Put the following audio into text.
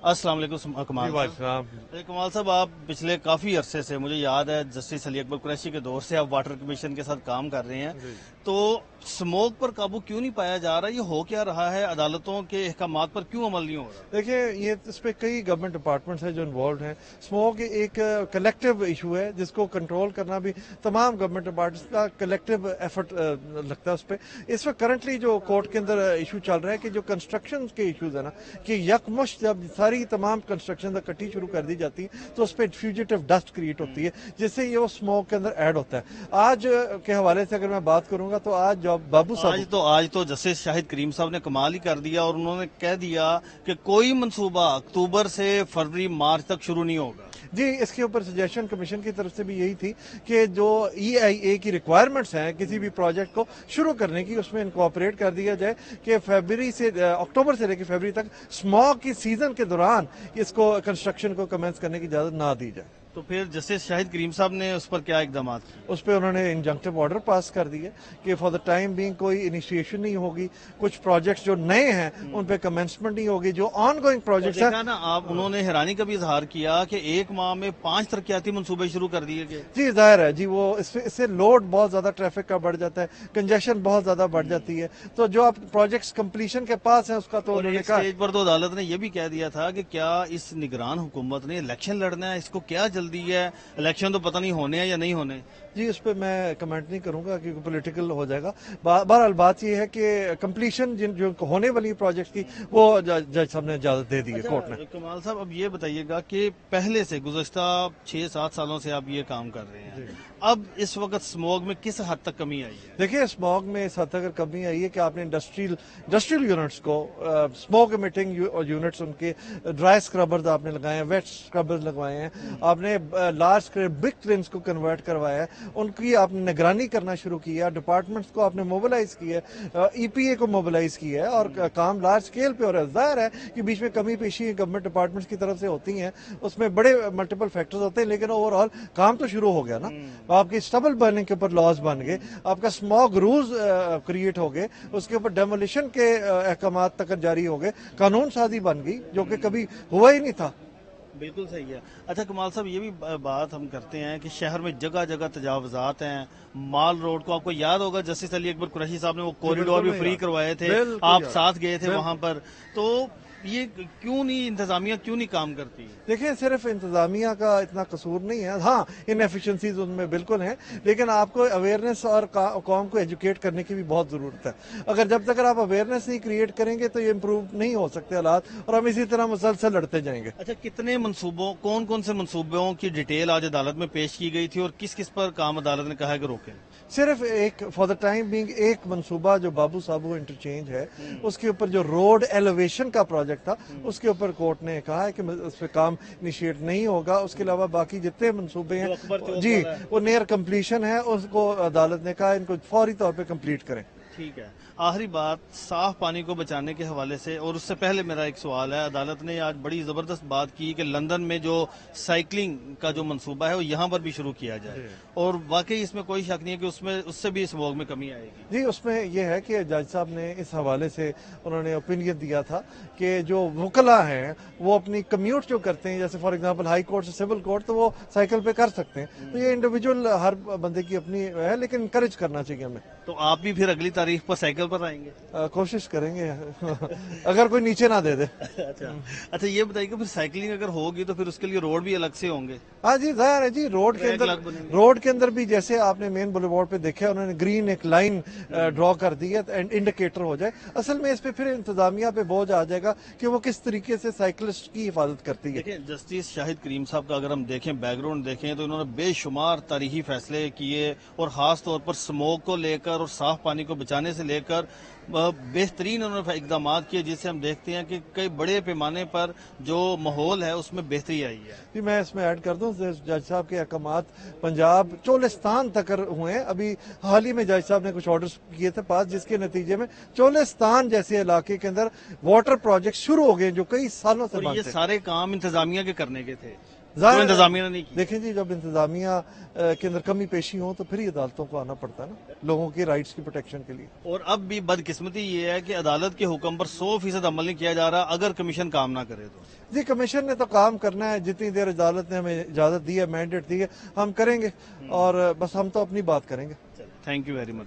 السلام علیکم کمال صاحب۔ کمال صاحب، آپ پچھلے کافی عرصے سے، مجھے یاد ہے جسٹس علی اکبر قریشی کے دور سے آپ واٹر کمیشن کے ساتھ کام کر رہے ہیں، تو اسموک پر قابو کیوں نہیں پایا جا رہا؟ یہ ہو کیا رہا ہے؟ عدالتوں کے احکامات پر کیوں عمل نہیں ہو رہا؟ دیکھیں، یہ اس پہ کئی گورنمنٹ ڈپارٹمنٹس ہیں جو انوالوڈ ہیں۔ اسموک ایک کلیکٹیو ایشو ہے جس کو کنٹرول کرنا بھی تمام گورنمنٹ ڈپارٹمنٹس کا کلیکٹیو ایفرٹ لگتا ہے اس پہ۔ اس وقت کرنٹلی جو کورٹ کے اندر ایشو چل رہا ہے کہ جو کنسٹرکشن کے ایشوز ہیں نا، کہ یکمشت جب ساری تمام کنسٹرکشن اکٹھی شروع کر دی جاتی ہے تو اس پہ فیوجیٹو ڈسٹ کریٹ ہوتی ہے، جس سے یہ وہ اسموک کے اندر ایڈ ہوتا ہے۔ آج کے حوالے سے اگر میں بات کروں گا تو آج جو بابو صاحب آج تو جسٹس شاہد کریم صاحب نے کمال ہی کر دیا، اور انہوں نے کہہ دیا کہ کوئی منصوبہ اکتوبر سے فروری مارچ تک شروع نہیں ہوگا۔ جی، اس کے اوپر سجیشن کمیشن کی طرف سے بھی یہی تھی کہ جو EIA کی ریکوائرمنٹس ہیں کسی بھی پروجیکٹ کو شروع کرنے کی، اس میں انکوپریٹ کر دیا جائے کہ اکتوبر سے لے کے فیبری تک اسموک کی سیزن کے دوران اس کو کنسٹرکشن کو کمنس کرنے کی اجازت نہ دی جائے۔ تو پھر جسٹس شاہد کریم صاحب نے اس پر کیا اقدامات کیے؟ اس پہ انہوں نے انجنکٹیو آرڈر پاس کر دیے کہ فار دا ٹائم بینگ کوئی انیشیشن نہیں ہوگی، کچھ پروجیکٹس جو نئے ہیں ان پہ کمنسمنٹ نہیں ہوگی، جو آن گوئنگ پروجیکٹس ہیں نا انہوں نے حیرانی کا بھی اظہار کیا کہ ایک ماہ میں 5 ترقیاتی منصوبے شروع کر دیے گئے۔ جی ظاہر ہے جی، وہ اس سے لوڈ بہت زیادہ ٹریفک کا بڑھ جاتا ہے، کنجیشن بہت زیادہ بڑھ جاتی ہے، تو جو آپ پروجیکٹس کمپلیشن کے پاس ہیں اس کا تو انہوں نے کہا۔ اسٹیج پر تو عدالت نے یہ بھی کہہ دیا تھا کہ کیا اس نگران حکومت نے الیکشن لڑنا ہے، اس کو کیا جلدی ہے؟ الیکشن تو پتہ نہیں ہونے ہیں یا نہیں ہونے۔ جی، اس پہ میں کمنٹ نہیں کروں گا کیونکہ پولیٹیکل ہو جائے گا۔ بہرحال بات یہ ہے کہ کمپلیشن جو ہونے والی پروجیکٹ کی وہ جج صاحب نے اجازت دے دی ہے کورٹ نے۔ کمال صاحب، اب یہ بتائیے گا کہ پہلے سے گزشتہ 6-7 سالوں سے آپ یہ کام کر رہے ہیں، اب اس وقت اسموگ میں کس حد تک کمی آئی ہے؟ دیکھیے، اسموگ میں اس حد تک کمی آئی ہے کہ آپ نے انڈسٹریل یونٹس کو اسموک امیٹنگ یونٹس، ان کے ڈرائی اسکربرز آپ نے لگائے ہیں، ویٹ اسکربرز لگوائے ہیں، آپ نے لارج بگ ٹرینس کو کنورٹ کروایا ہے، ان کی آپ نے نگرانی کرنا شروع کی ہے، ڈپارٹمنٹس کو آپ نے موبلائز کی ہے، EPA کو موبلائز کی ہے، اور کام لارج اسکیل پہ ہو رہا ہے۔ ظاہر ہے کہ بیچ میں کمی پیشی گورنمنٹ ڈپارٹمنٹس کی طرف سے ہوتی ہیں، اس میں بڑے ملٹیپل فیکٹرز ہوتے ہیں، لیکن اوور آل کام تو شروع ہو گیا نا۔ آپ کی اسٹبل برننگ کے اوپر لاز بن گئے، آپ کا اسموگ رولز کریٹ ہو گئے، اس کے اوپر ڈیمولیشن کے احکامات تک جاری ہو گئے، قانون سازی بن گئی جو کہ کبھی ہوا ہی نہیں تھا۔ بالکل صحیح ہے۔ اچھا کمال صاحب، یہ بھی بات ہم کرتے ہیں کہ شہر میں جگہ جگہ تجاوزات ہیں۔ مال روڈ کو آپ کو یاد ہوگا جسٹس علی اکبر قریشی صاحب نے وہ کوریڈور بھی فری کروائے تھے، آپ ساتھ گئے تھے وہاں پر، تو یہ کیوں نہیں، انتظامیہ کیوں نہیں کام کرتی؟ دیکھیں، صرف انتظامیہ کا اتنا قصور نہیں ہے، ہاں انیفیشنسیز ان میں بالکل ہیں، لیکن آپ کو اویئرنیس اور قوم کو ایجوکیٹ کرنے کی بھی بہت ضرورت ہے۔ اگر جب تک آپ اویئرنیس نہیں کریٹ کریں گے تو یہ امپروو نہیں ہو سکتے حالات، اور ہم اسی طرح مسلسل لڑتے جائیں گے۔ اچھا، کتنے منصوبوں، کون سے منصوبوں کی ڈیٹیل آج عدالت میں پیش کی گئی تھی، اور کس کس پر کام عدالت نے کہا ہے کہ روکیں؟ صرف ایک فار دا ٹائم بینگ ایک منصوبہ جو بابو صابو انٹرچینج ہے، اس کے اوپر جو روڈ ایلیویشن کا پروجیکٹ تھا، اس کے اوپر کورٹ نے کہا ہے کہ اس پہ کام انیشیٹ نہیں ہوگا۔ اس کے علاوہ باقی جتنے منصوبے ہیں جی وہ نیئر کمپلیشن ہے، اس کو عدالت نے کہا ان کو فوری طور پہ کمپلیٹ کریں۔ ٹھیک ہے۔ آخری بات، صاف پانی کو بچانے کے حوالے سے، اور اس سے پہلے میرا ایک سوال ہے، عدالت نے آج بڑی زبردست بات کی کہ لندن میں جو سائیکلنگ کا جو منصوبہ ہے وہ یہاں پر بھی شروع کیا جائے، اور واقعی اس میں کوئی شک نہیں ہے کہ اس سے بھی اسموگ میں کمی آئے گی۔ جی، اس میں یہ ہے کہ جج صاحب نے اس حوالے سے انہوں نے اوپینین دیا تھا کہ جو وکلاء ہیں وہ اپنی کمیوٹ جو کرتے ہیں، جیسے فار ایگزامپل ہائی کورٹ سے سول کورٹ، تو وہ سائیکل پہ کر سکتے ہیں، تو یہ انڈیویجول ہر بندے کی اپنی ہے، لیکن انکریج کرنا چاہیے ہمیں۔ تو آپ بھی پھر اگلی تاریخ پر سائیکل پر آئیں گے؟ کوشش کریں گے اگر کوئی نیچے نہ دے دے۔ اچھا، یہ بتائیے کہ پھر سائیکلنگ اگر ہوگی تو پھر اس کے لیے روڈ بھی الگ سے ہوں گے؟ ہاں جی، ظاہر ہے جی، روڈ کے اندر بھی جیسے آپ نے مین بولیوارڈ پہ دیکھا انہوں نے گرین ایک لائن ڈرا کر دی ہے، انڈیکیٹر ہو جائے۔ اصل میں اس پہ پھر انتظامیہ پہ بوجھ آ جائے گا کہ وہ کس طریقے سے سائیکلسٹ کی حفاظت کرتی ہے۔ دیکھیں، جسٹس شاہد کریم صاحب کا اگر ہم دیکھیں بیک گراؤنڈ دیکھیں تو انہوں نے بے شمار تاریخی فیصلے کیے، اور خاص طور پر اسموگ کو لے کر اور صاف پانی کو بچانے سے لے کر بہترین انہوں نے اقدامات کیے، جس سے ہم دیکھتے ہیں کہ کئی بڑے پیمانے پر جو ماحول ہے اس میں بہتری آئی ہے۔ جی، میں اس میں ایڈ کر دوں، جج صاحب کے احکامات پنجاب چولستان تک ہوئے ہیں۔ ابھی حال ہی میں جج صاحب نے کچھ آرڈرز کیے تھے پاس، جس کے نتیجے میں چولستان جیسے علاقے کے اندر واٹر پروجیکٹ شروع ہو گئے جو کئی سالوں سے اور یہ سارے کام انتظامیہ کے کرنے کے تھے۔ جو انتظامیہ نے نہیں کی. دیکھیں جی، جب انتظامیہ کے اندر کمی پیشی ہو تو پھر ہی عدالتوں کو آنا پڑتا ہے نا لوگوں کی رائٹس کی پروٹیکشن کے لیے. اور اب بھی بدقسمتی یہ ہے کہ عدالت کے حکم پر 100% عمل نہیں کیا جا رہا اگر کمیشن کام نہ کرے تو. جی کمیشن نے تو کام کرنا ہے، جتنی دیر عدالت نے ہمیں اجازت دی ہے، مینڈیٹ دی ہے، ہم کریں گے، اور بس ہم تو اپنی بات کریں گے. Thank you very much.